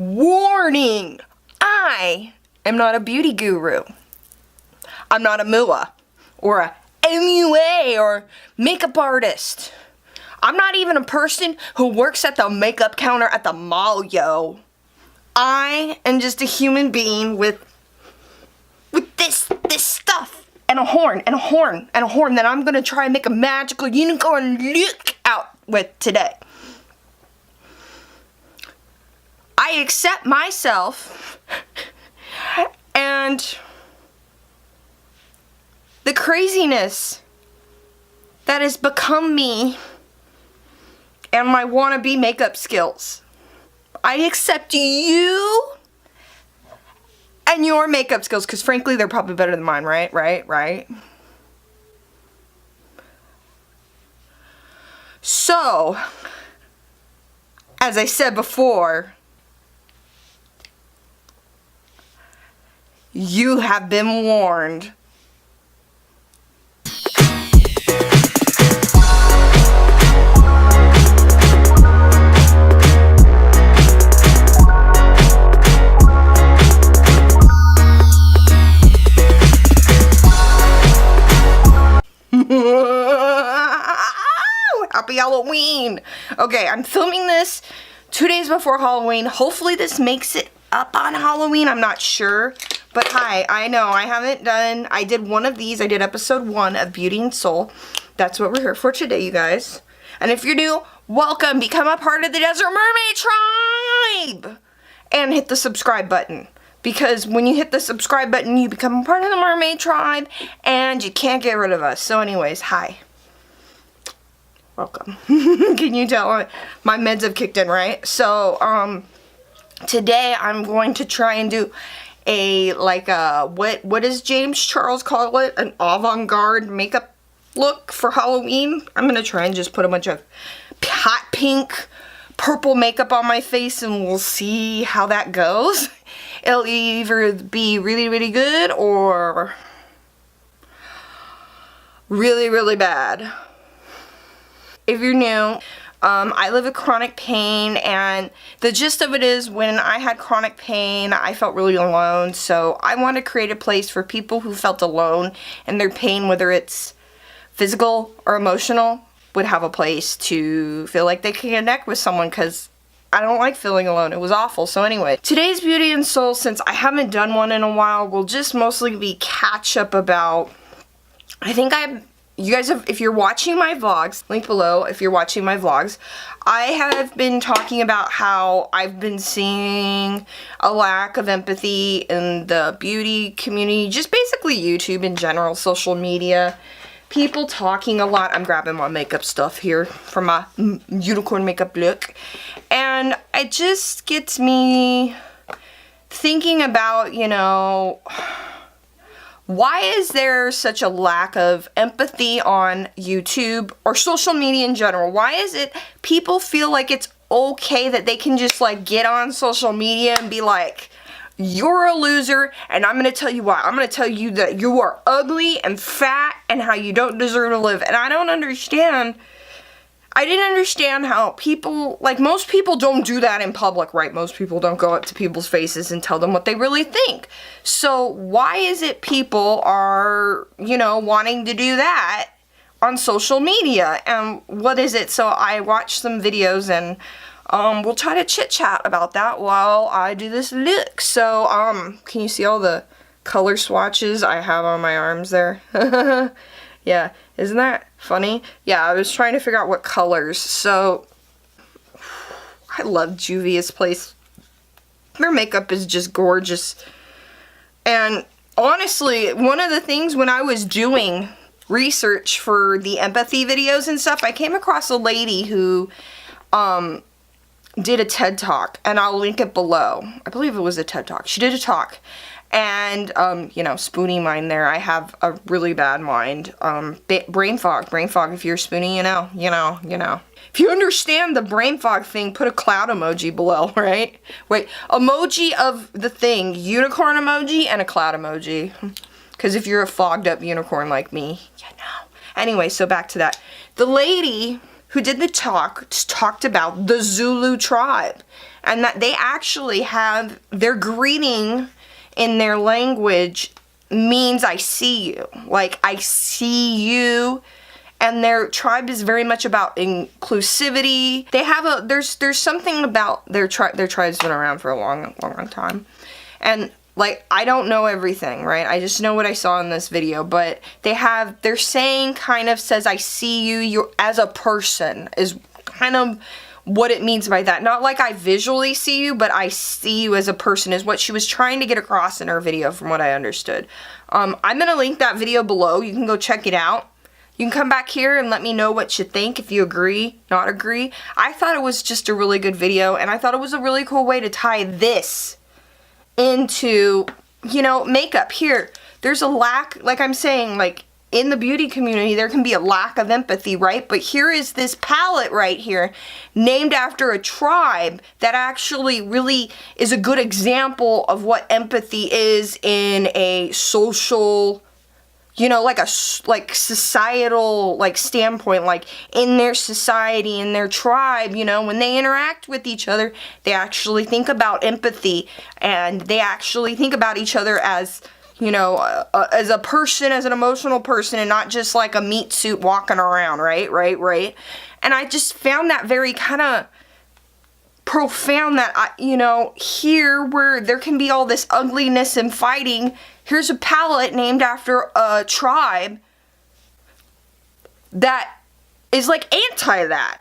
Warning! I am not a beauty guru. I'm not a MUA or a MUA or makeup artist. I'm not even a person who works at the makeup counter at the mall, yo. I am just a human being with this stuff and a horn and a horn and a horn that I'm gonna try and make a magical unicorn look out with today. I accept myself and the craziness that has become me and my wannabe makeup skills. I accept you and your makeup skills, because frankly, they're probably better than mine, right? So, as I said before, you have been warned. Happy Halloween! Okay, I'm filming this 2 days before Halloween. Hopefully this makes it up on Halloween. I'm not sure. But hi, I know I did one of these. I did episode 1 of Beauty and Soul. That's what we're here for today, you guys. And if you're new, welcome. Become a part of the Desert Mermaid tribe. And hit the subscribe button. Because when you hit the subscribe button, you become a part of the Mermaid tribe. And you can't get rid of us. So anyways, hi. Welcome. Can you tell my meds have kicked in, right? So, today I'm going to try and do what does James Charles call it? An avant-garde makeup look for Halloween. I'm going to try and just put a bunch of hot pink, purple makeup on my face and we'll see how that goes. It'll either be really, really good or really, really bad. If you're new, I live with chronic pain, and the gist of it is when I had chronic pain, I felt really alone, so I want to create a place for people who felt alone in their pain, whether it's physical or emotional, would have a place to feel like they can connect with someone, because I don't like feeling alone. It was awful. So anyway, today's Beauty and Soul, since I haven't done one in a while, will just mostly be catch up about, you guys have, if you're watching my vlogs, link below if you're watching my vlogs, I have been talking about how I've been seeing a lack of empathy in the beauty community, just basically YouTube in general, social media, people talking a lot. I'm grabbing my makeup stuff here for my unicorn makeup look, and it just gets me thinking about, you know, why is there such a lack of empathy on YouTube or social media in general? Why is it people feel like it's okay that they can just like get on social media and be like, you're a loser and I'm going to tell you why. I'm going to tell you that you are ugly and fat and how you don't deserve to live. And I don't understand. I didn't understand how people, like most people don't do that in public, right? Most people don't go up to people's faces and tell them what they really think. So why is it people are, you know, wanting to do that on social media? And what is it? So I watched some videos and we'll try to chit chat about that while I do this look. So can you see all the color swatches I have on my arms there? Yeah, isn't that funny? Yeah, I was trying to figure out what colors. So, I love Juvia's Place. Their makeup is just gorgeous. And honestly, one of the things when I was doing research for the empathy videos and stuff, I came across a lady who did a TED Talk, and I'll link it below. I believe it was a TED Talk. She did a talk. And, you know, spoonie mind there. I have a really bad mind. Brain fog, if you're spoonie, you know. If you understand the brain fog thing, put a cloud emoji below, right? Wait, emoji of the thing, unicorn emoji and a cloud emoji. Because if you're a fogged up unicorn like me, you know. Anyway, so back to that. The lady who did the talk talked about the Zulu tribe and that they actually have their greeting in their language means I see you. Like, I see you. And their tribe is very much about inclusivity. They have there's something about their tribe. Their tribe's been around for a long time. And like, I don't know everything, right? I just know what I saw in this video, but their saying kind of says, I see you as a person, is kind of what it means by that. Not like I visually see you, but I see you as a person is what she was trying to get across in her video, from what I understood. I'm gonna link that video below. You can go check it out. You can come back here and let me know what you think, if you agree, not agree. I thought it was just a really good video, and I thought it was a really cool way to tie this into, you know, makeup. Here, there's a lack, like I'm saying, like, in the beauty community, there can be a lack of empathy, right? But here is this palette right here, named after a tribe that actually really is a good example of what empathy is in a social, you know, like societal, like, standpoint, like, in their society, in their tribe, you know, when they interact with each other, they actually think about empathy, and they actually think about each other as, you know, as a person, as an emotional person, and not just like a meat suit walking around, right? And I just found that very kind of profound, that, you know, here where there can be all this ugliness and fighting, here's a palette named after a tribe that is like anti that.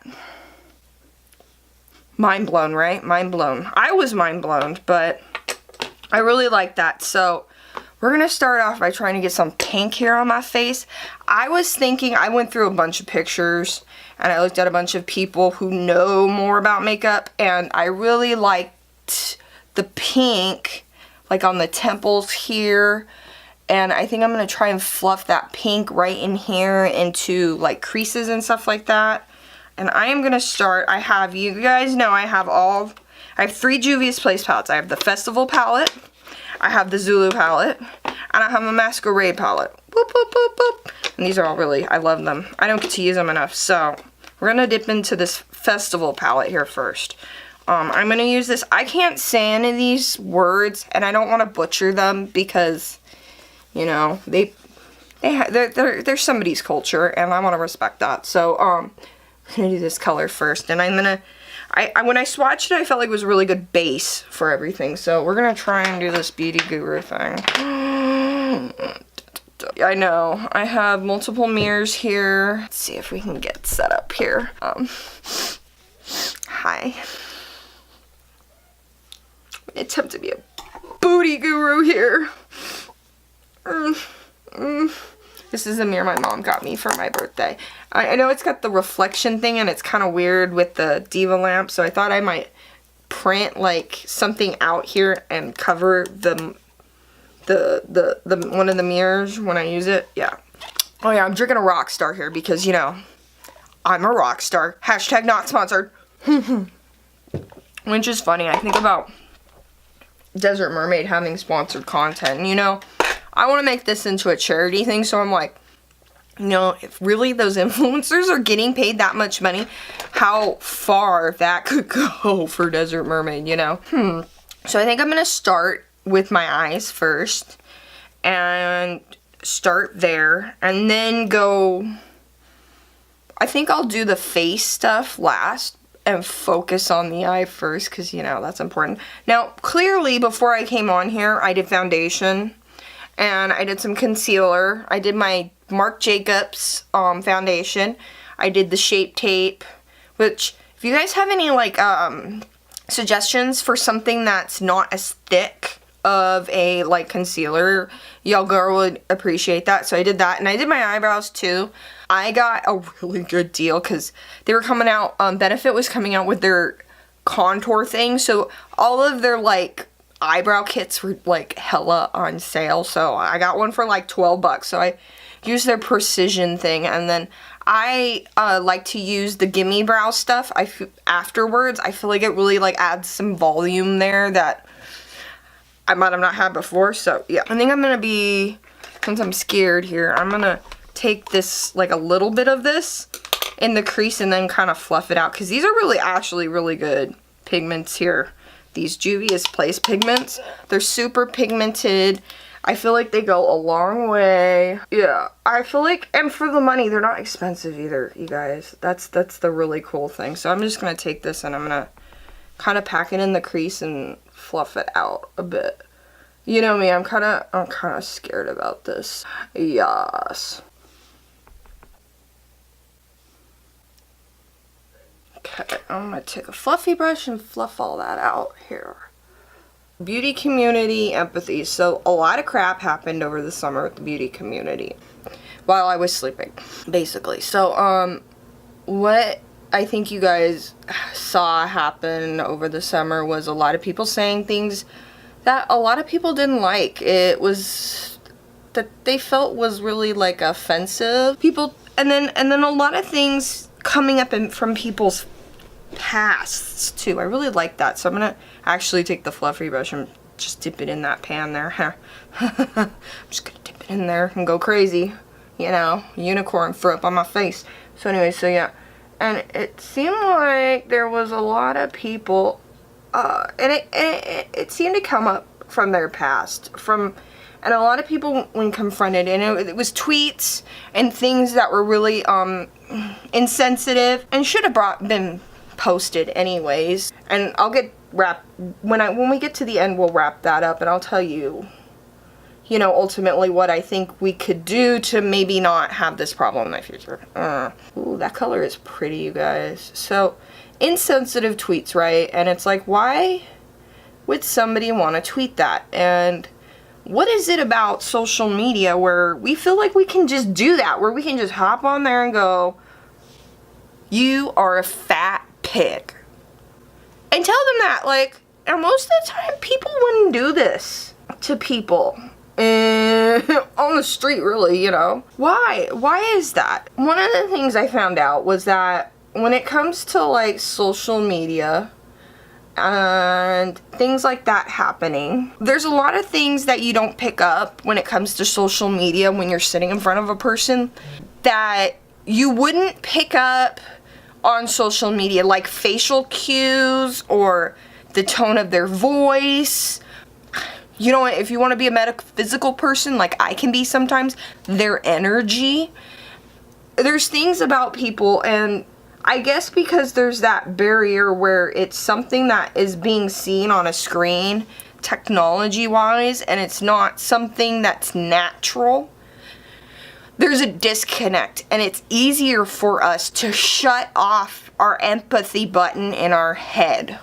Mind blown, right? Mind blown. I was mind blown, but I really like that. So we're gonna start off by trying to get some pink here on my face. I was thinking, I went through a bunch of pictures and I looked at a bunch of people who know more about makeup, and I really liked the pink, like on the temples here. And I think I'm going to try and fluff that pink right in here into like creases and stuff like that. And I am going to start, you guys know I have 3 Juvia's Place palettes. I have the Festival palette, I have the Zulu palette, and I have a Masquerade palette. Boop, boop, boop, boop. And these are all really, I love them. I don't get to use them enough. So we're going to dip into this Festival palette here first. I'm going to use this. I can't say any of these words, and I don't want to butcher them because, you know, they're somebody's culture, and I want to respect that. So, I'm going to do this color first, and I'm going to, when I swatched it, I felt like it was a really good base for everything. So we're going to try and do this Beauty Guru thing. I know, I have multiple mirrors here. Let's see if we can get set up here. Hi. Attempt to be a booty guru here. This is a mirror my mom got me for my birthday. I know it's got the reflection thing and it's kind of weird with the Diva lamp, so I thought I might print like something out here and cover the one of the mirrors when I use it. Yeah. Oh yeah, I'm drinking a Rockstar here because, you know, I'm a rock star. Hashtag not sponsored. Which is funny. I think about Desert Mermaid having sponsored content. And, you know, I want to make this into a charity thing, so I'm like, you know, if really those influencers are getting paid that much money, how far that could go for Desert Mermaid, you know? So I think I'm going to start with my eyes first, and start there, and then go, I think I'll do the face stuff last, and focus on the eye first, because, you know, that's important. Now, clearly, before I came on here, I did foundation, and I did some concealer. I did my Marc Jacobs foundation. I did the Shape Tape, which, if you guys have any, like, suggestions for something that's not as thick of a, like, concealer, y'all girl would appreciate that. So I did that, and I did my eyebrows, too. I got a really good deal, because they were coming out, Benefit was coming out with their contour thing, so all of their, like, eyebrow kits were, like, hella on sale, so I got one for, like, 12 bucks, so I used their precision thing, and then I like to use the Gimme Brow stuff afterwards. I feel like it really, like, adds some volume there that I might have not had before, so, yeah. I think I'm gonna be, since I'm scared here, I'm gonna take this, like, a little bit of this in the crease and then kind of fluff it out, because these are really, actually really good pigments here. These Juvia's Place pigments. They're super pigmented. I feel like they go a long way. Yeah, I feel like, and for the money, they're not expensive either, you guys. That's the really cool thing. So I'm just going to take this and I'm going to kind of pack it in the crease and fluff it out a bit. You know me, I'm kind of scared about this. Yes. Okay, I'm going to take a fluffy brush and fluff all that out here. Beauty community empathy. So a lot of crap happened over the summer with the beauty community while I was sleeping, basically. So what I think you guys saw happen over the summer was a lot of people saying things that a lot of people didn't like. It was that they felt was really like offensive. People, and then a lot of things coming up from people's pasts too. I really like that. So I'm gonna actually take the fluffy brush and just dip it in that pan there. I'm just gonna dip it in there and go crazy. You know, unicorn throw up on my face. So anyway, so yeah. And it seemed like there was a lot of people, and it seemed to come up from their past, and a lot of people when confronted, and it was tweets and things that were really insensitive and should have been posted anyways. And I'll get when we get to the end, we'll wrap that up, and I'll tell you, you know, ultimately what I think we could do to maybe not have this problem in the future. Ooh, that color is pretty, you guys. So, insensitive tweets, right? And it's like, why would somebody want to tweet that? And what is it about social media where we feel like we can just do that? Where we can just hop on there and go, you are a fat pig. And tell them that, like, and most of the time people wouldn't do this to people. On the street, really, you know. Why is that? One of the things I found out was that when it comes to like social media and things like that happening, there's a lot of things that you don't pick up when it comes to social media when you're sitting in front of a person that you wouldn't pick up on social media, like facial cues or the tone of their voice. You know, if you want to be a metaphysical person, like I can be sometimes, their energy. There's things about people, and I guess because there's that barrier where it's something that is being seen on a screen, technology-wise, and it's not something that's natural. There's a disconnect, and it's easier for us to shut off our empathy button in our head.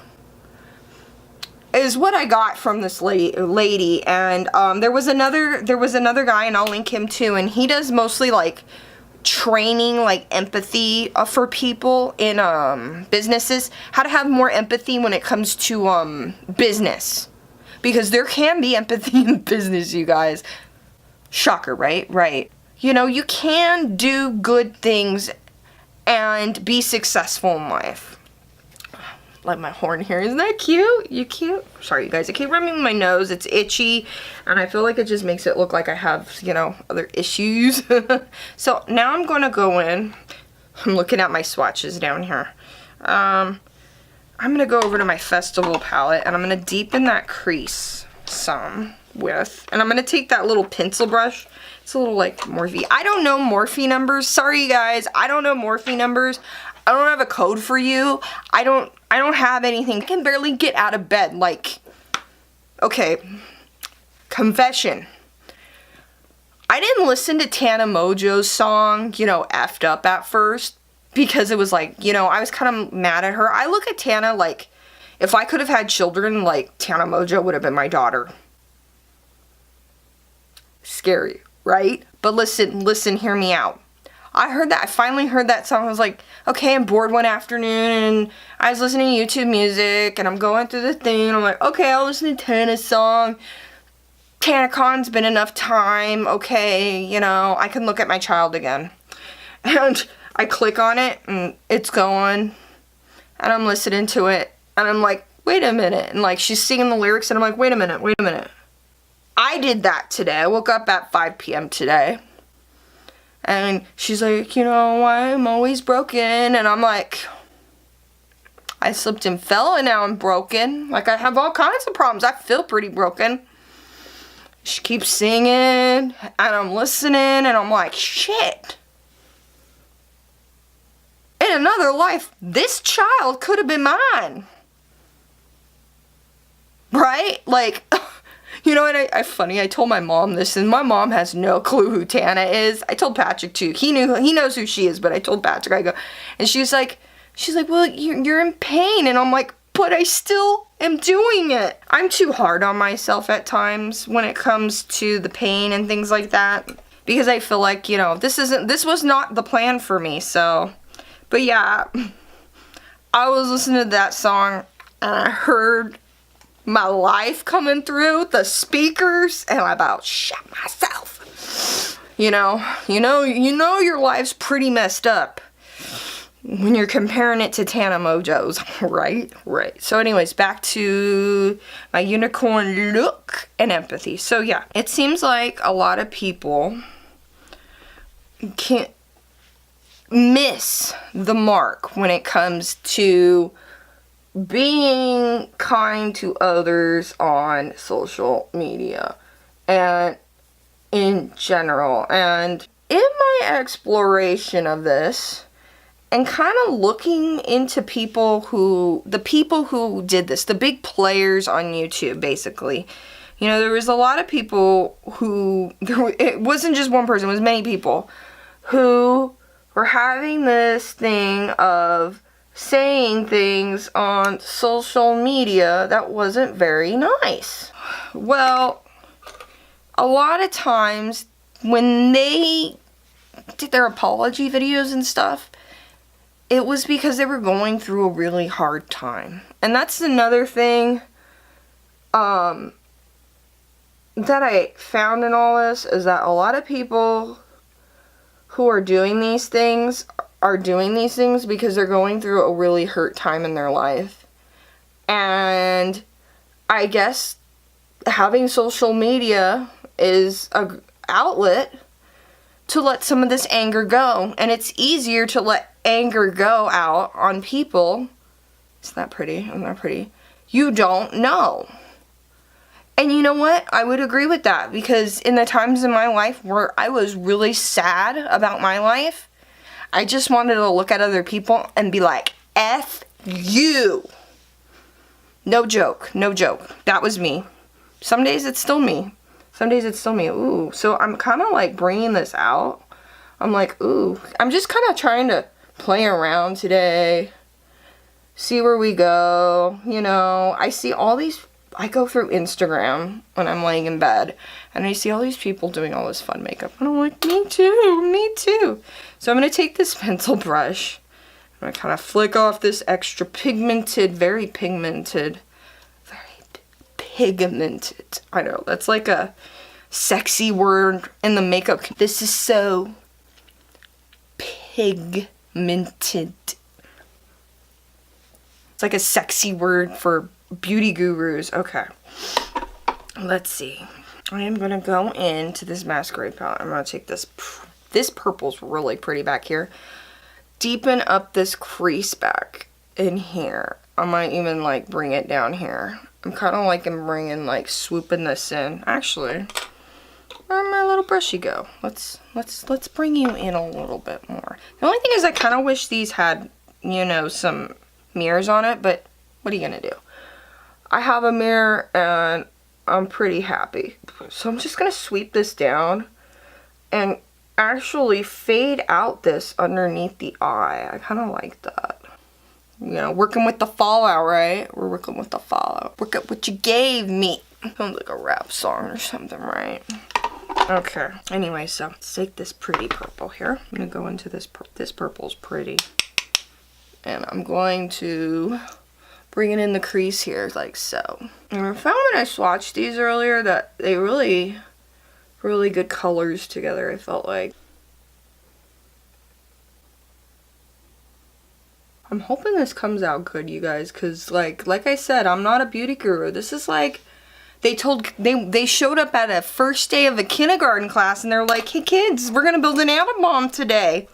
Is what I got from this lady, and there was another guy, and I'll link him too, and he does mostly like training, like empathy for people in businesses, how to have more empathy when it comes to business, because there can be empathy in business, you guys. Shocker, right? You know, you can do good things and be successful in life. Like my horn here. Isn't that cute? You cute? Sorry, you guys. I keep rubbing my nose. It's itchy. And I feel like it just makes it look like I have, you know, other issues. So now I'm going to go in. I'm looking at my swatches down here. I'm going to go over to my Festival palette. And I'm going to deepen that crease some with. And I'm going to take that little pencil brush. It's a little like Morphe. I don't know Morphe numbers. Sorry, guys. I don't know Morphe numbers. I don't have a code for you. I don't have anything. I can barely get out of bed. Like, okay, confession. I didn't listen to Tana Mongeau's song, you know, effed up at first, because it was like, you know, I was kind of mad at her. I look at Tana like, if I could have had children, like, Tana Mongeau would have been my daughter. Scary, right? But listen, hear me out. I finally heard that song. I was like, okay, I'm bored one afternoon, and I was listening to YouTube music, and I'm going through the thing, and I'm like, okay, I'll listen to Tana's song. TanaCon's been enough time, okay, you know, I can look at my child again. And I click on it, and it's going, and I'm listening to it, and I'm like, wait a minute, and like, she's singing the lyrics, and I'm like, wait a minute. I did that today. I woke up at 5 p.m. today. And she's like, you know, I'm always broken. And I'm like, I slipped and fell and now I'm broken. Like, I have all kinds of problems. I feel pretty broken. She keeps singing and I'm listening and I'm like, shit. In another life, this child could have been mine. Right? Like, you know what, funny, I told my mom this, and my mom has no clue who Tana is. I told Patrick too. He knows who she is, but I told Patrick, I go, and she's like, well, you're in pain, and I'm like, but I still am doing it. I'm too hard on myself at times when it comes to the pain and things like that, because I feel like, you know, this was not the plan for me, so, but yeah, I was listening to that song, and I heard my life coming through the speakers, and I about shot myself. You know your life's pretty messed up when you're comparing it to Tana Mojo's, right? Right. So anyways, back to my unicorn look and empathy. So yeah, it seems like a lot of people can't miss the mark when it comes to being kind to others on social media and in general. And in my exploration of this and kind of looking into the people who did this, the big players on YouTube, basically, you know, there was a lot of people who, it wasn't just one person, it was many people who were having this thing of saying things on social media that wasn't very nice. Well, a lot of times when they did their apology videos and stuff, it was because they were going through a really hard time. And that's another thing that I found in all this, is that a lot of people who are doing these things because they're going through a really hurt time in their life. And I guess having social media is an outlet to let some of this anger go. And it's easier to let anger go out on people. Isn't that pretty? Isn't that pretty? You don't know. And you know what? I would agree with that, because in the times in my life where I was really sad about my life, I just wanted to look at other people and be like, F you. No joke. No joke. That was me. Some days it's still me. Some days it's still me. Ooh. So I'm kind of like bringing this out. I'm like, ooh. I'm just kind of trying to play around today. See where we go. You know, I see all these, I go through Instagram when I'm laying in bed, and I see all these people doing all this fun makeup, and I'm like, me too, me too. So I'm going to take this pencil brush, I'm going to kind of flick off this extra pigmented, very pigmented, I know, that's like a sexy word in the makeup. This is so pigmented. It's like a sexy word for beauty gurus. Okay, let's see. I am going to go into this masquerade palette. I'm going to take this purple's really pretty back here. Deepen up this crease back in here. I might even like bring it down here. I'm kind of like swooping this in. Actually, where'd my little brushy go? Let's bring you in a little bit more. The only thing is I kind of wish these had, you know, some mirrors on it, but what are you gonna do? I have a mirror and I'm pretty happy. So I'm just gonna sweep this down and actually fade out this underneath the eye. I kind of like that. You know, working with the fallout, right? We're working with the fallout. Work up what you gave me. Sounds like a rap song or something, right? Okay. Anyway, so let's take this pretty purple here. I'm gonna go into this. This purple's pretty, and I'm going to bring it in the crease here, like so. And I found when I swatched these earlier that they really good colors together, I felt like. I'm hoping this comes out good, you guys, because like I said, I'm not a beauty guru. This is like, they showed up at a first day of a kindergarten class and they're like, hey kids, we're gonna build an atom bomb today.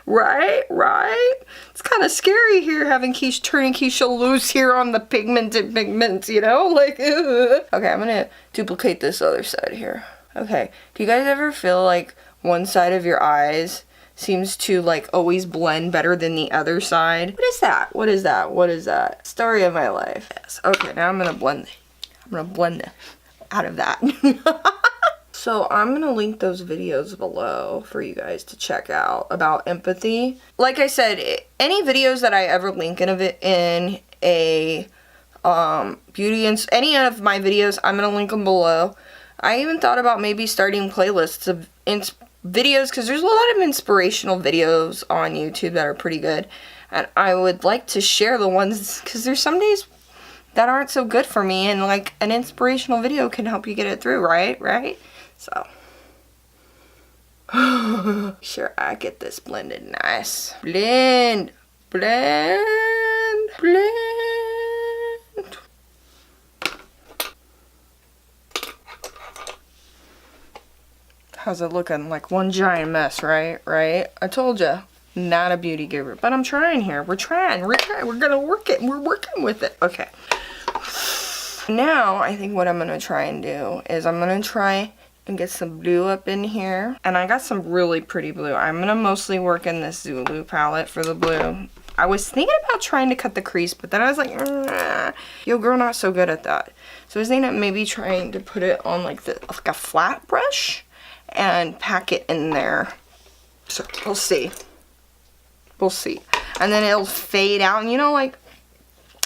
Right? It's kind of scary here having turning Keisha loose here on the pigmented pigments, you know? Like, okay, I'm gonna duplicate this other side here. Okay, do you guys ever feel like one side of your eyes seems to like always blend better than the other side? What is that? What is that? What is that? Story of my life. Yes. Okay, now I'm gonna blend out of that. So I'm gonna link those videos below for you guys to check out about empathy. Like I said, any videos that I ever link in a beauty and any of my videos, I'm gonna link them below. I even thought about maybe starting playlists of videos, because there's a lot of inspirational videos on YouTube that are pretty good, and I would like to share the ones, because there's some days that aren't so good for me, and like an inspirational video can help you get it through, right? So sure, I get this blended nice. Blend. How's it looking? Like one giant mess, right? I told you, not a beauty giver, but I'm trying here. We're trying. We're gonna work it. We're working with it. Okay. Now, I think what I'm gonna try and do is I'm gonna try and get some blue up in here. And I got some really pretty blue. I'm gonna mostly work in this Zulu palette for the blue. I was thinking about trying to cut the crease, but then I was like, yo girl, not so good at that. So I was thinking of maybe trying to put it on like a flat brush and pack it in there. So we'll see. And then it'll fade out, and you know, like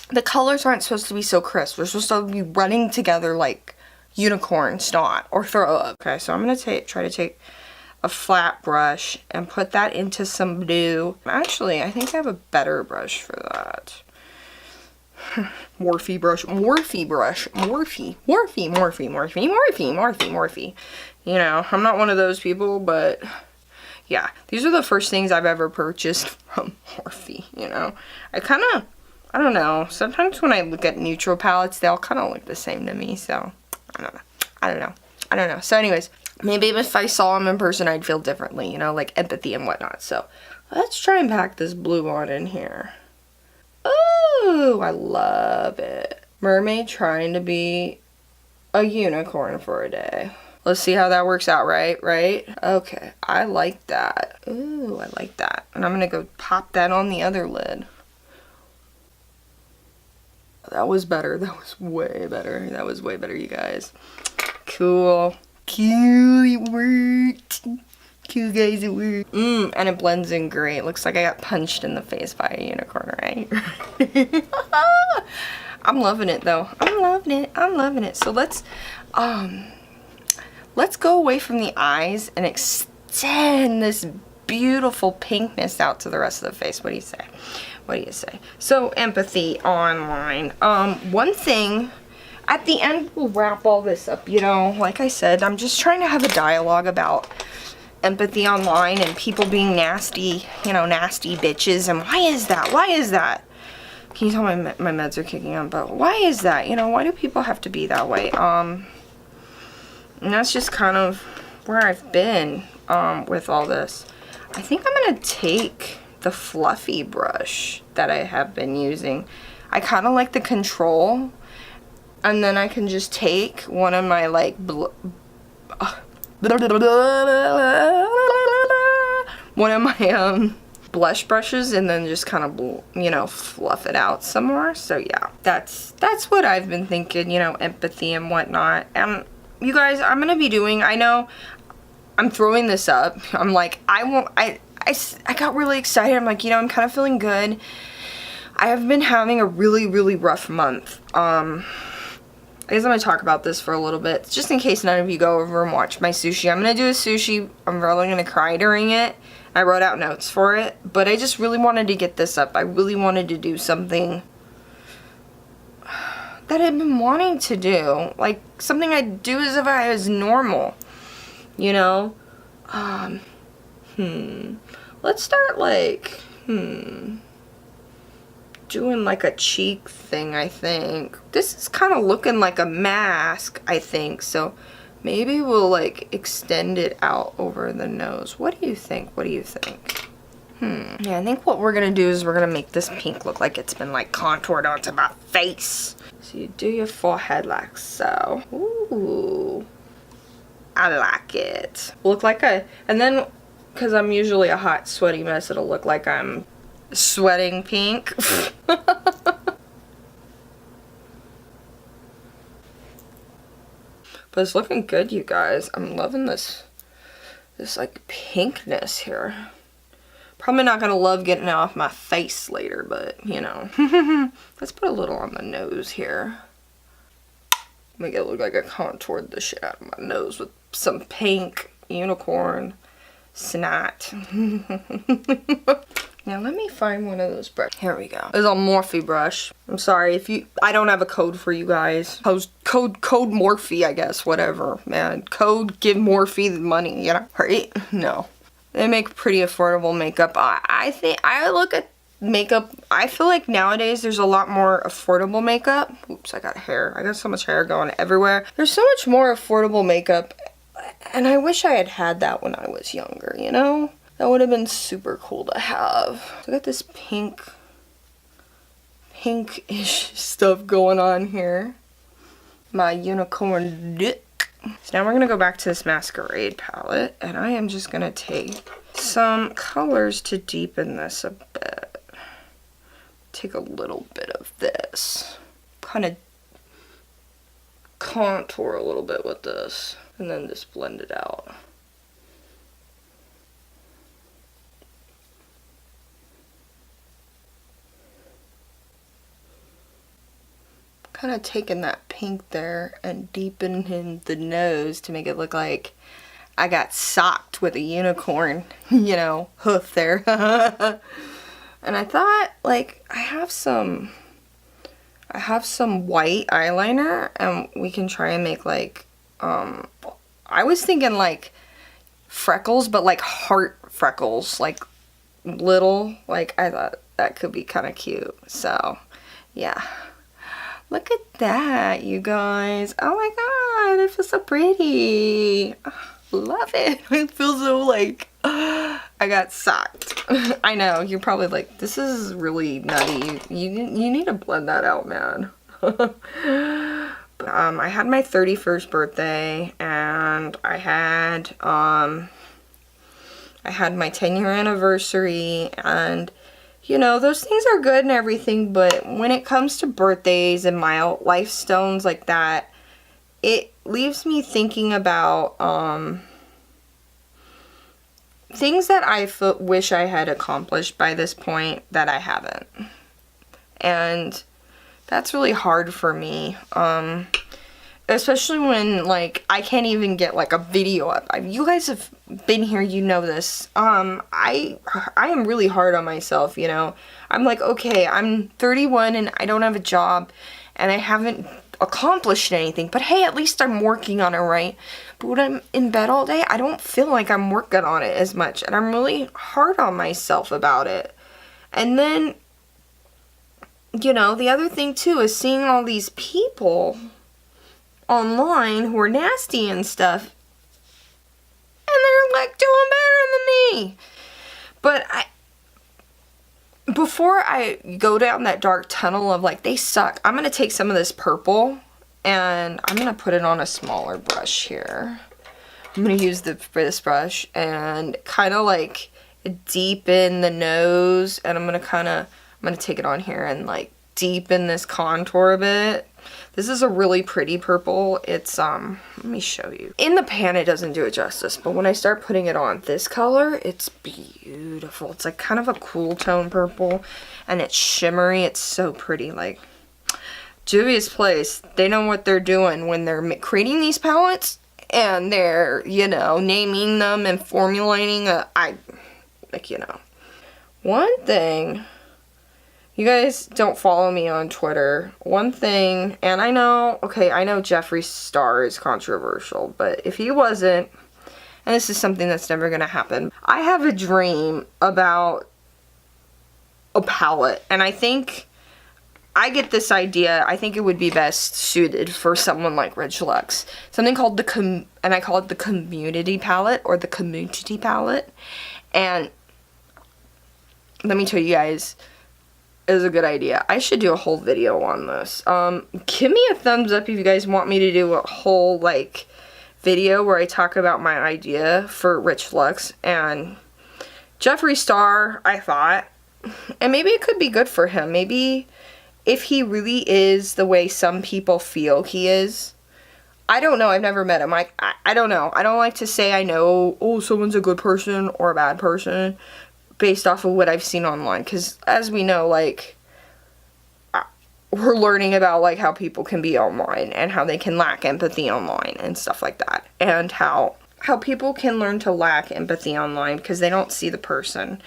the colors aren't supposed to be so crisp. They're supposed to be running together like unicorn snot or throw up. Okay, so I'm gonna try to take a flat brush and put that into some blue. Actually, I think I have a better brush for that. Morphe brush. You know, I'm not one of those people, but yeah, these are the first things I've ever purchased from Morphe, you know. I don't know, sometimes when I look at neutral palettes, they all kind of look the same to me, so I don't know. So anyways, maybe if I saw them in person, I'd feel differently, you know, like empathy and whatnot. So let's try and pack this blue on in here. Ooh, I love it. Mermaid trying to be a unicorn for a day. Let's see how that works out, right? Okay, I like that. Ooh, I like that. And I'm gonna go pop that on the other lid. That was better. That was way better, you guys. Cool, it worked. Cool, guys, it worked. And it blends in great. Looks like I got punched in the face by a unicorn, right? I'm loving it, though. I'm loving it. So let's go away from the eyes and extend this beautiful pinkness out to the rest of the face. What do you say? So, empathy online. One thing, at the end, we'll wrap all this up, you know. Like I said, I'm just trying to have a dialogue about empathy online and people being nasty, you know, nasty bitches. And why is that? Can you tell my meds are kicking on? But why is that? You know, why do people have to be that way? And that's just kind of where I've been with all this. I think I'm gonna take the fluffy brush that I have been using. I kind of like the control, and then I can just take one of my like blush brushes and then just kind of, you know, fluff it out some more. So yeah, that's what I've been thinking, you know, empathy and whatnot. And you guys, I'm gonna be doing, I know I'm throwing this up, I'm like, I got really excited. I'm like, you know, I'm kind of feeling good. I have been having a really rough month. I guess I'm going to talk about this for a little bit, just in case none of you go over and watch my sushi. I'm going to do a sushi. I'm really going to cry during it. I wrote out notes for it, but I just really wanted to get this up. I really wanted to do something that I've been wanting to do. Like, something I'd do as if I was normal, you know? Let's start like, doing like a cheek thing, I think. This is kind of looking like a mask, I think. So Maybe we'll like extend it out over the nose. What do you think? What do you think? Yeah, I think what we're gonna do is we're gonna make this pink look like it's been like contoured onto my face. So you do your forehead like so. Ooh, I like it. Look like and then, cause I'm usually a hot sweaty mess, it'll look like I'm sweating pink. But it's looking good, you guys. I'm loving this like pinkness here. Probably not gonna love getting it off my face later, but you know. Let's put a little on the nose here. Make it look like I contoured the shit out of my nose with some pink unicorn snot. Now let me find one of those brushes. Here we go. It's a Morphe brush. I'm sorry if I don't have a code for you guys. Code Morphe, I guess, whatever, man. Code give Morphe the money, you know? Right? No. They make pretty affordable makeup. I think, I look at makeup, I feel like nowadays there's a lot more affordable makeup. Oops, I got hair. I got so much hair going everywhere. There's so much more affordable makeup, and I wish I had that when I was younger, you know? That would have been super cool to have. So I got this pinkish stuff going on here. My unicorn dick. So now we're gonna go back to this Masquerade palette, and I am just gonna take some colors to deepen this a bit. Take a little bit of this. Kind of contour a little bit with this, and then just blend it out. Kind of taking that pink there and deepening the nose to make it look like I got socked with a unicorn, you know, hoof there. And I thought, like, I have some white eyeliner, and we can try and make like, I was thinking like freckles, but like heart freckles, like little, like I thought that could be kind of cute. So, yeah. Look at that, you guys. Oh my god, it feels so pretty. Love it. It feels so like I got socked. I know, you're probably like, this is really nutty. You need to blend that out, man. I had my 31st birthday, and I had my 10-year anniversary, and you know, those things are good and everything, but when it comes to birthdays and milestones like that, it leaves me thinking about things that I wish I had accomplished by this point that I haven't. And that's really hard for me. Especially when, like, I can't even get, like, a video up. You guys have been here, you know this. I am really hard on myself, you know. I'm like, okay, I'm 31 and I don't have a job and I haven't accomplished anything. But hey, at least I'm working on it, right? But when I'm in bed all day, I don't feel like I'm working on it as much. And I'm really hard on myself about it. And then, you know, the other thing, too, is seeing all these people online who are nasty and stuff, and they're like doing better than me. But before I go down that dark tunnel of like they suck, I'm gonna take some of this purple and I'm gonna put it on a smaller brush here. I'm gonna use this brush and kind of like deepen the nose, and I'm gonna take it on here and like deepen this contour a bit. This is a really pretty purple. It's, let me show you. In the pan, it doesn't do it justice, but when I start putting it on this color, it's beautiful. It's like kind of a cool tone purple, and it's shimmery. It's so pretty. Like, Juvia's Place, they know what they're doing when they're creating these palettes, and they're, you know, naming them and formulating you know. One thing, you guys don't follow me on Twitter. One thing, and I know Jeffree Star is controversial, but if he wasn't, and this is something that's never going to happen, I have a dream about a palette, and I think I get this idea. I think it would be best suited for someone like Rich Lux. Something called and I call it the community palette or the com-mua-tity palette. And let me tell you guys, it is a good idea. I should do a whole video on this. Give me a thumbs up if you guys want me to do a whole like video where I talk about my idea for Rich Lux and Jeffree Star. I thought, and maybe it could be good for him. Maybe if he really is the way some people feel he is. I don't know. I've never met him. I don't know. I don't like to say I know, oh, someone's a good person or a bad person based off of what I've seen online. Because as we know, like, we're learning about, like, how people can be online and how they can lack empathy online and stuff like that. And how people can learn to lack empathy online because they don't see the person.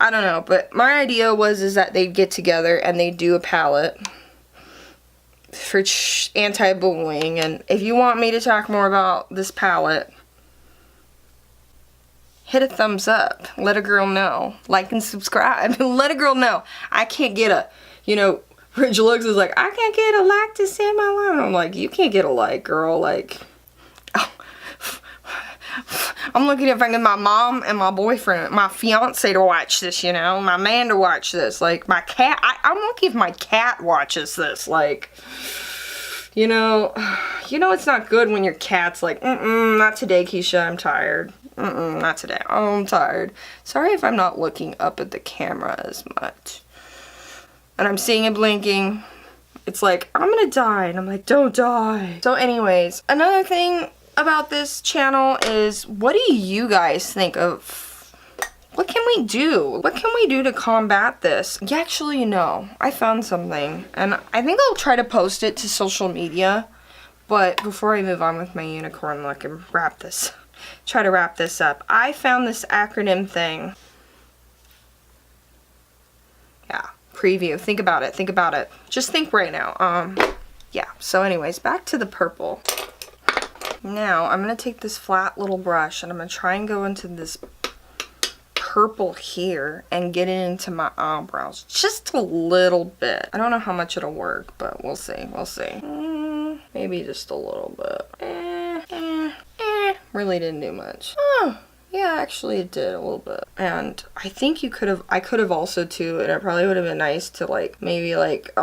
I don't know, but my idea is that they'd get together and they'd do a palette for anti-bullying. And if you want me to talk more about this palette, hit a thumbs up. Let a girl know. Like and subscribe. Let a girl know. I can't get a, you know, Rich Lux is like, I can't get a like to send my life. And I'm like, you can't get a like, girl. Like, I'm looking if I can get my mom and my boyfriend, my fiance to watch this, you know, my man to watch this, like, my cat, I'm lucky if my cat watches this, like, you know, it's not good when your cat's like, not today, Keisha, I'm tired, not today, oh, I'm tired, sorry if I'm not looking up at the camera as much, and I'm seeing it blinking, it's like, I'm gonna die, and I'm like, don't die. So anyways, another thing about this channel is, what do you guys think of, what can we do? What can we do to combat this? Actually, no, I found something, and I think I'll try to post it to social media, but before I move on with my unicorn look and try to wrap this up, I found this acronym thing. Yeah, preview, think about it, just think right now. Yeah, so anyways, back to the purple. Now, I'm going to take this flat little brush and I'm going to try and go into this purple here and get it into my eyebrows. Just a little bit. I don't know how much it'll work, but we'll see. Maybe just a little bit. Really didn't do much. Oh, yeah, actually it did a little bit. And I think I could have also too, and it probably would have been nice to like, maybe like,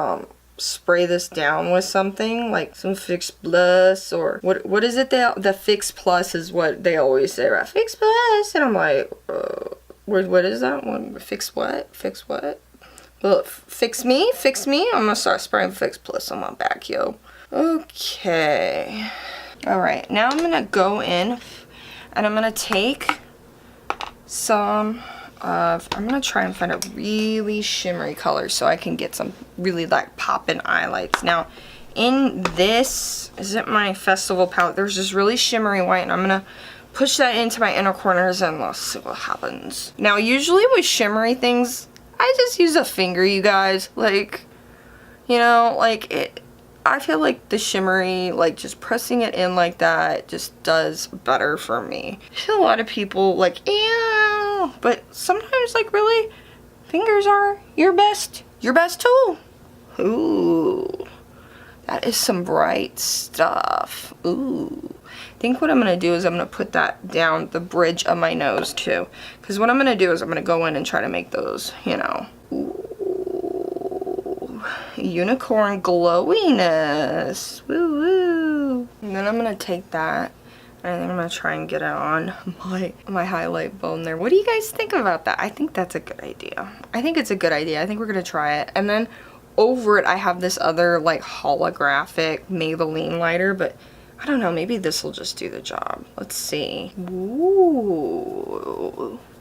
spray this down with something like some Fix Plus or what is it, the Fix Plus is what they always say, right? Fix Plus, and I'm like, what is that one? Fix what? Well, fix me. I'm gonna start spraying Fix Plus on my back, yo. Okay, all right, now I'm gonna go in and I'm gonna take some I'm gonna try and find a really shimmery color so I can get some really like poppin' highlights. Now, in this isn't my festival palette. There's this really shimmery white, and I'm gonna push that into my inner corners and let's see what happens. Now, usually with shimmery things, I just use a finger, you guys. Like, you know, like it. I feel like the shimmery, like just pressing it in like that just does better for me. I feel a lot of people like, ew, but sometimes like really, fingers are your best tool. Ooh, that is some bright stuff. Ooh, I think what I'm gonna do is I'm gonna put that down the bridge of my nose too. Cause what I'm gonna do is I'm gonna go in and try to make those, you know, ooh, unicorn glowiness. Woo woo. And then I'm gonna take that and then I'm gonna try and get it on my highlight bone there. What do you guys think about that? I think that's a good idea. I think it's a good idea. I think we're gonna try it. And then over it I have this other like holographic Maybelline lighter, but I don't know, maybe this will just do the job. Let's see. Ooh.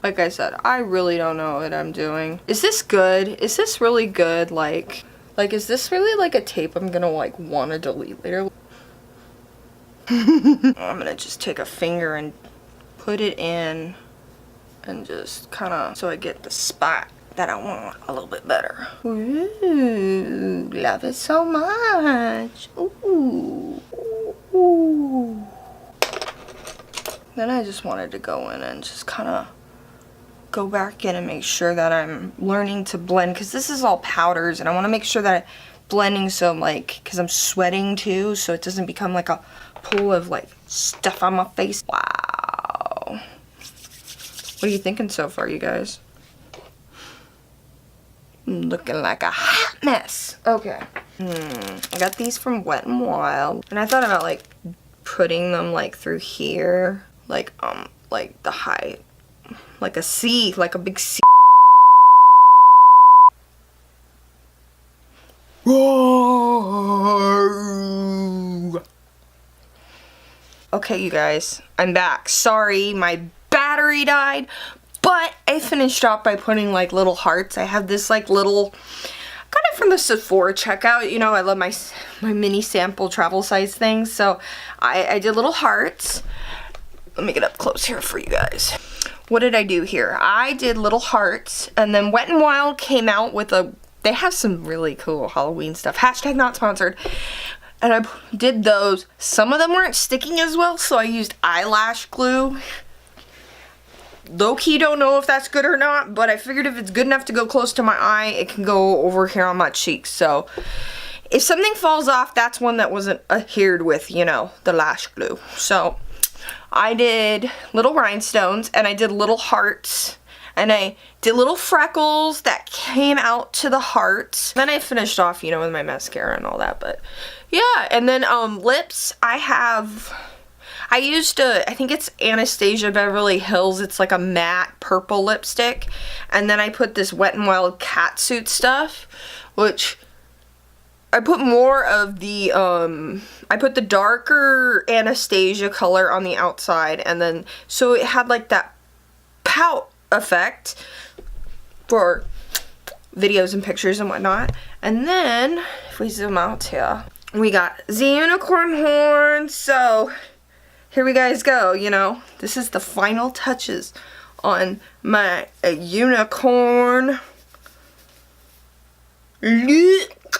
Like I said, I really don't know what I'm doing. Is this good? Is this really good? Like is this really like a tape I'm gonna like want to delete later? I'm gonna just take a finger and put it in and just kind of so I get the spot that I want a little bit better. Ooh, love it so much. Ooh. Ooh. Then I just wanted to go in and just kind of go back in and make sure that I'm learning to blend, because this is all powders and I want to make sure that blending so like, because I'm sweating too, so it doesn't become like a pool of like stuff on my face. Wow. What are you thinking so far, you guys? Looking like a hot mess. Okay. I got these from Wet n Wild, and I thought about like putting them like through here, like the high, like a C, like a big C. Okay, you guys, I'm back. Sorry, my battery died, but I finished off by putting like little hearts. I have this like little, got it from the Sephora checkout. You know, I love my mini sample travel size things, so I did little hearts. Let me get up close here for you guys. What did I do here? I did little hearts, and then Wet n Wild came out with they have some really cool Halloween stuff. Hashtag not sponsored. And I did those. Some of them weren't sticking as well, so I used eyelash glue. Low-key don't know if that's good or not, but I figured if it's good enough to go close to my eye, it can go over here on my cheeks. So if something falls off, that's one that wasn't adhered with, you know, the lash glue. So I did little rhinestones, and I did little hearts, and I did little freckles that came out to the hearts. Then I finished off, you know, with my mascara and all that, but yeah. And then lips, I used I think it's Anastasia Beverly Hills. It's like a matte purple lipstick. And then I put this Wet n Wild catsuit stuff, which I put more of the, I put the darker Anastasia color on the outside, and then, so it had like that pout effect for videos and pictures and whatnot. And then, if we zoom out here, we got the unicorn horn. So, here we guys go, you know. This is the final touches on my unicorn look.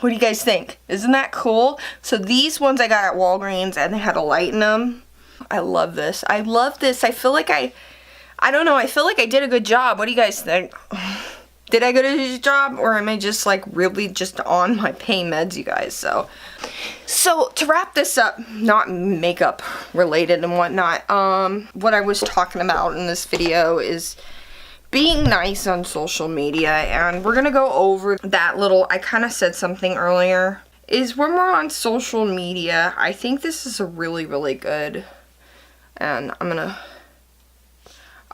What do you guys think? Isn't that cool? So these ones I got at Walgreens, and they had a light in them. I love this. I love this. I feel like I don't know, I feel like I did a good job. What do you guys think? Did I do a good job, or am I just like really just on my pain meds, you guys? So to wrap this up, not makeup related and whatnot, what I was talking about in this video is being nice on social media, and we're gonna go over that little, I kind of said something earlier, is when we're on social media, I think this is a really, really good, and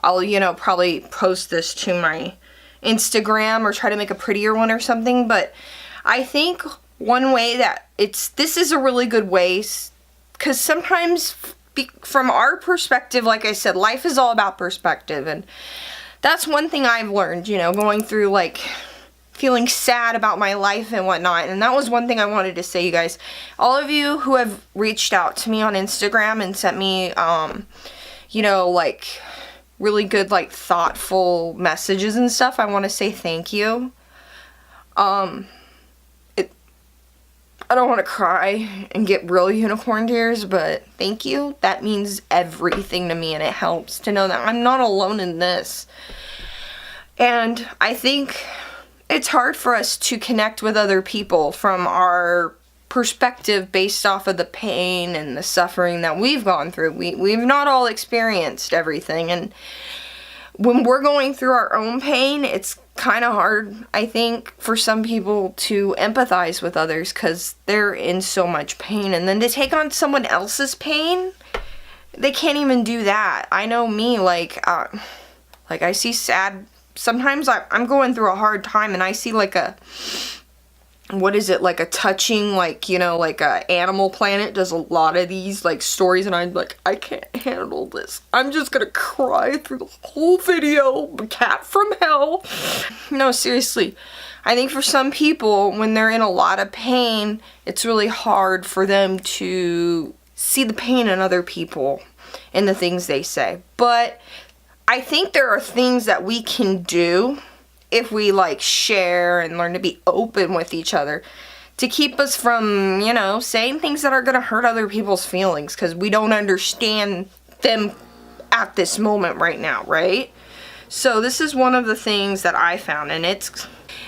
I'll, you know, probably post this to my Instagram or try to make a prettier one or something, but I think one way that this is a really good way, because sometimes from our perspective, like I said, life is all about perspective, and that's one thing I've learned, you know, going through like feeling sad about my life and whatnot. And that was one thing I wanted to say, you guys. All of you who have reached out to me on Instagram and sent me, you know, like really good, like thoughtful messages and stuff, I want to say thank you. I don't want to cry and get real unicorn tears, but thank you. That means everything to me, and it helps to know that I'm not alone in this. And I think it's hard for us to connect with other people from our perspective based off of the pain and the suffering that we've gone through. We've not all experienced everything, and when we're going through our own pain, it's kind of hard, I think, for some people to empathize with others because they're in so much pain, and then to take on someone else's pain, they can't even do that. I know me, like I see sad, sometimes I'm going through a hard time, and I see like a, what is it, like a touching, like, you know, like a Animal Planet does a lot of these like stories, and I'm like, I can't handle this. I'm just gonna cry through the whole video. Cat from hell. No, seriously. I think for some people, when they're in a lot of pain, it's really hard for them to see the pain in other people and the things they say. But I think there are things that we can do if we like share and learn to be open with each other to keep us from, you know, saying things that are going to hurt other people's feelings because we don't understand them at this moment right now, right? So this is one of the things that I found, and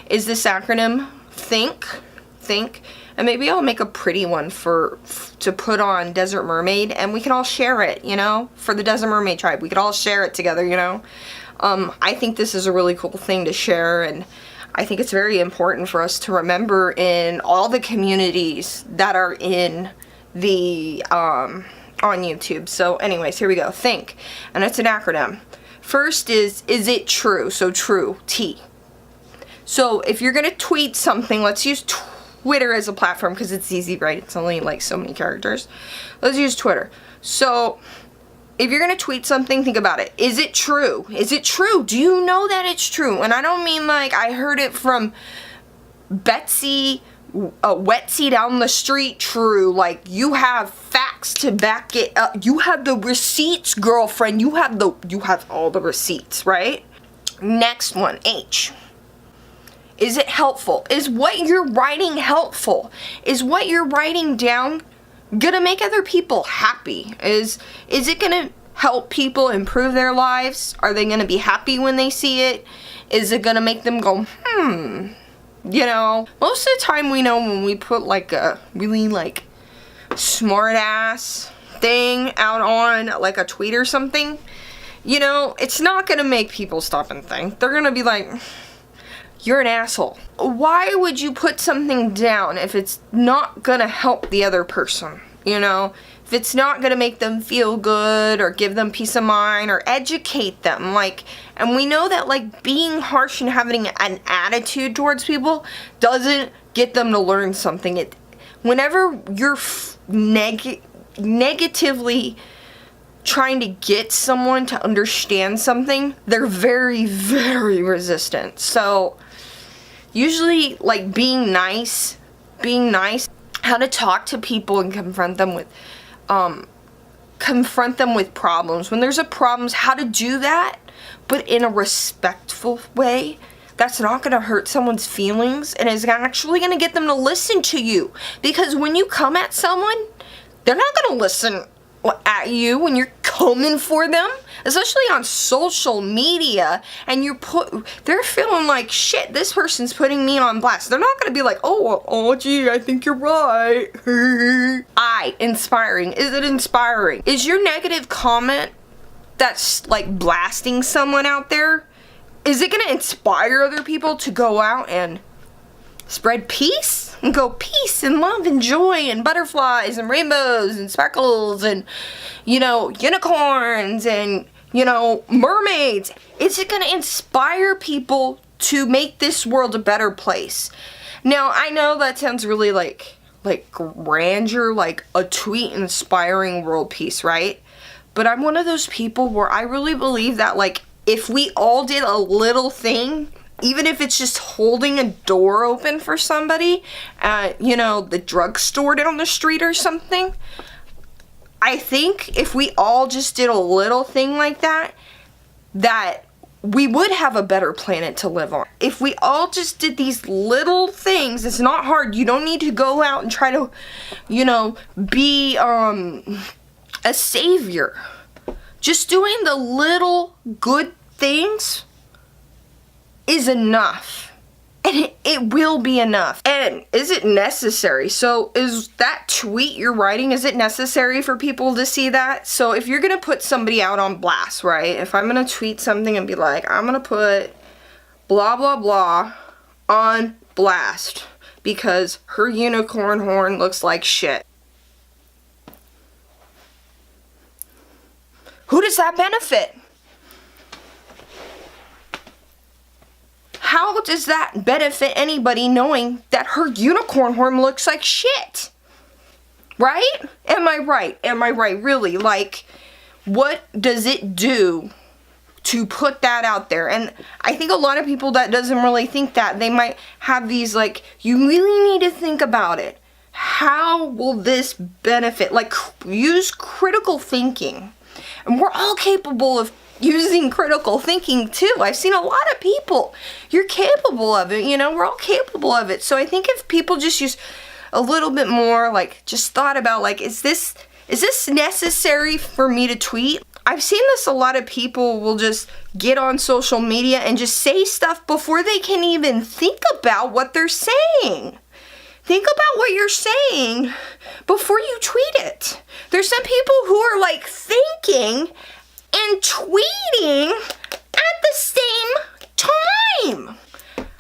is this acronym think, and maybe I'll make a pretty one to put on Desert Mermaid, and we can all share it, you know, for the Desert Mermaid tribe. We could all share it together, you know. I think this is a really cool thing to share, and I think it's very important for us to remember in all the communities that are in the on YouTube. So anyways, here we go. Think, and it's an acronym. First is it true? So true, T. So if you're gonna tweet something, let's use Twitter as a platform because it's easy, right? It's only like so many characters. Let's use Twitter. So if you're gonna tweet something, think about it. Is it true? Is it true? Do you know that it's true? And I don't mean like I heard it from Betsy, Wetsy down the street true. Like you have facts to back it up. You have the receipts, girlfriend. You have all the receipts, right? Next one, H. Is it helpful? Is what you're writing helpful? Is what you're writing down gonna make other people happy? Is it gonna help people improve their lives? Are they gonna be happy when they see it? Is it gonna make them go, You know, most of the time we know when we put like a really like smart ass thing out on like a tweet or something, you know, it's not gonna make people stop and think. They're gonna be like, you're an asshole. Why would you put something down if it's not gonna help the other person? You know, if it's not gonna make them feel good or give them peace of mind or educate them, like, and we know that like being harsh and having an attitude towards people doesn't get them to learn something. Whenever you're negatively trying to get someone to understand something, they're very, very resistant. So usually like being nice, how to talk to people and confront them with problems. When there's a problem, how to do that, but in a respectful way that's not going to hurt someone's feelings and is actually going to get them to listen to you. Because when you come at someone, they're not going to listen at you when you're coming for them, especially on social media, and they're feeling like shit, this person's putting me on blast. They're not gonna be like, oh gee, I think you're right. Inspiring. Is it inspiring? Is your negative comment that's like blasting someone out there, is it gonna inspire other people to go out and spread peace? And go peace and love and joy and butterflies and rainbows and sparkles and, you know, unicorns and, you know, mermaids. Is it going to inspire people to make this world a better place? Now, I know that sounds really like grandeur, like a tweet inspiring world peace, right? But I'm one of those people where I really believe that, like, if we all did a little thing, even if it's just holding a door open for somebody at, you know, the drugstore down the street or something, I think if we all just did a little thing like that, that we would have a better planet to live on. If we all just did these little things, it's not hard. You don't need to go out and try to, you know, be a savior. Just doing the little good things is enough, and it will be enough. And is it necessary? So is that tweet you're writing, is it necessary for people to see that? So if you're gonna put somebody out on blast, right? If I'm gonna tweet something and be like, I'm gonna put blah blah blah on blast because her unicorn horn looks like shit, who does that benefit? How does that benefit anybody knowing that her unicorn horn looks like shit? Right? Am I right? Am I right? Really? Like, what does it do to put that out there? And I think a lot of people that doesn't really think that, they might have these like, you really need to think about it. How will this benefit? Like, use critical thinking. And we're all capable of using critical thinking too. I've seen a lot of people. You're capable of it, you know, we're all capable of it. So I think if people just use a little bit more, like, just thought about, like, is this necessary for me to tweet? I've seen this, a lot of people will just get on social media and just say stuff before they can even think about what they're saying. Think about what you're saying before you tweet it. There's some people who are like thinking and tweeting at the same time.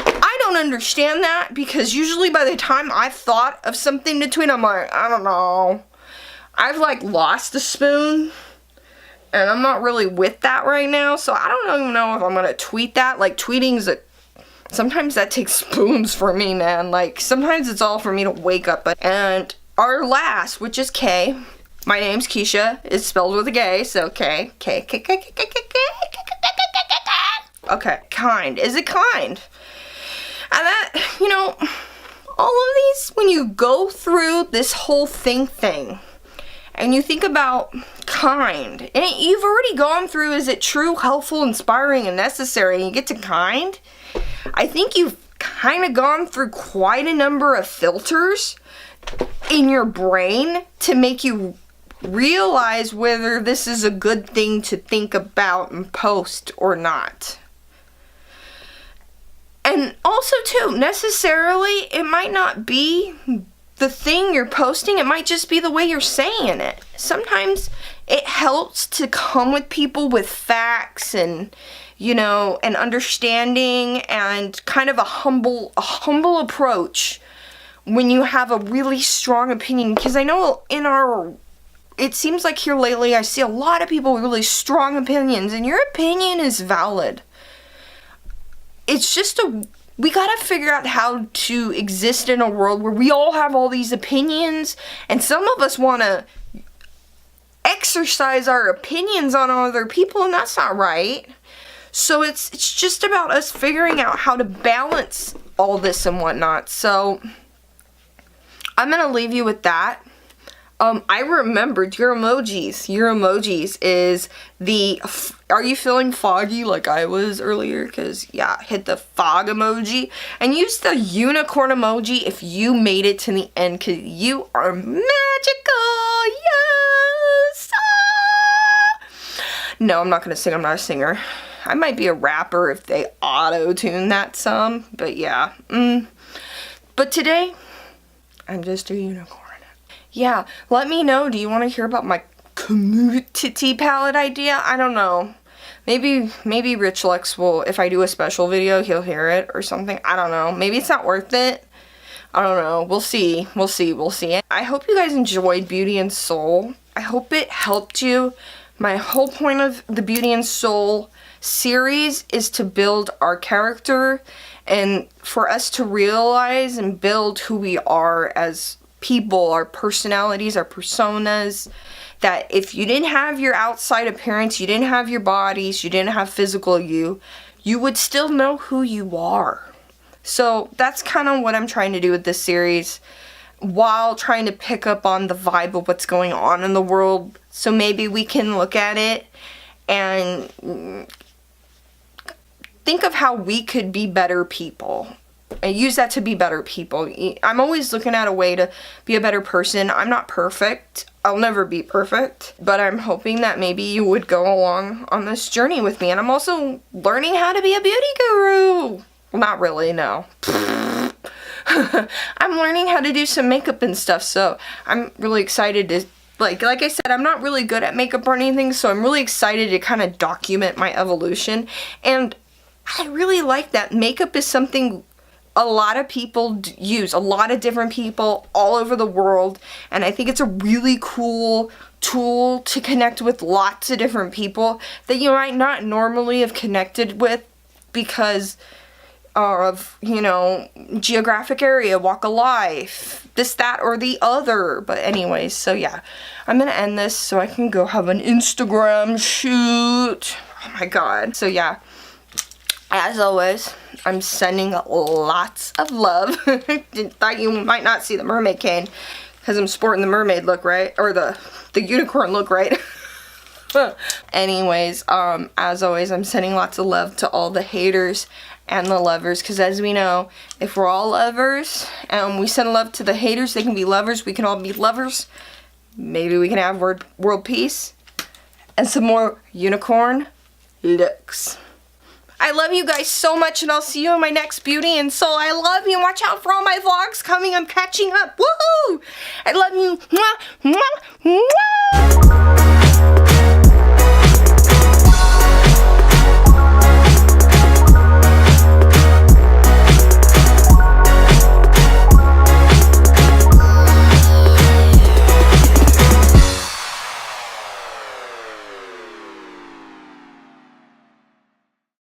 I don't understand that, because usually by the time I've thought of something to tweet, I'm like, I don't know. I've like lost a spoon, and I'm not really with that right now, so I don't even know if I'm gonna tweet that. Like, tweeting's sometimes that takes spoons for me, man. Like, sometimes it's all for me to wake up. And our last, which is K. My name's Keisha. It's spelled with a K, so K. Okay, kind. Is it kind? And that, you know, all of these, when you go through this whole thing, and you think about kind, and you've already gone through, is it true, helpful, inspiring, and necessary, and you get to kind, I think you've kind of gone through quite a number of filters in your brain to make you realize whether this is a good thing to think about and post or not. And also, too, necessarily, it might not be the thing you're posting, it might just be the way you're saying it. Sometimes it helps to come with people with facts and, you know, an understanding and kind of a humble approach when you have a really strong opinion. Because I know it seems like here lately I see a lot of people with really strong opinions, and your opinion is valid. It's just we gotta figure out how to exist in a world where we all have all these opinions, and some of us wanna exercise our opinions on other people, and that's not right. So it's just about us figuring out how to balance all this and whatnot. So I'm gonna leave you with that. I remembered your emojis. Your emojis is the, are you feeling foggy like I was earlier? Because, yeah, hit the fog emoji. And use the unicorn emoji if you made it to the end, because you are magical. Yes! Ah! No, I'm not going to sing. I'm not a singer. I might be a rapper if they auto-tune that some. But, yeah. But today, I'm just a unicorn. Yeah, let me know. Do you want to hear about my com-mua-tity palette idea? I don't know. Maybe Rich Lex will, if I do a special video, he'll hear it or something. I don't know. Maybe it's not worth it. I don't know. We'll see. We'll see. I hope you guys enjoyed Beauty and Soul. I hope it helped you. My whole point of the Beauty and Soul series is to build our character and for us to realize and build who we are as people, our personalities, our personas, that if you didn't have your outside appearance, you didn't have your bodies, you didn't have physical you would still know who you are. So that's kind of what I'm trying to do with this series, while trying to pick up on the vibe of what's going on in the world. So maybe we can look at it and think of how we could be better people. And use that to be better people. I'm always looking at a way to be a better person. I'm not perfect. I'll never be perfect. But I'm hoping that maybe you would go along on this journey with me. And I'm also learning how to be a beauty guru. Well, not really, no. I'm learning how to do some makeup and stuff. So I'm really excited to, like I said, I'm not really good at makeup or anything. So I'm really excited to kind of document my evolution. And I really like that makeup is something a lot of people use, a lot of different people all over the world, and I think it's a really cool tool to connect with lots of different people that you might not normally have connected with because of, you know, geographic area, walk of life, this, that, or the other. But anyways, so yeah, I'm gonna end this so I can go have an Instagram shoot. Oh my god. So yeah, as always, I'm sending lots of love. Thought you might not see the mermaid cane because I'm sporting the mermaid look, right? Or the unicorn look, right? Anyways, as always, I'm sending lots of love to all the haters and the lovers, because as we know, if we're all lovers and we send love to the haters, they can be lovers, we can all be lovers. Maybe we can have world peace. and some more unicorn looks. I love you guys so much, and I'll see you in my next beauty and soul. I love you. Watch out for all my vlogs coming. I'm catching up. Woohoo! I love you. Mwah, mwah, mwah.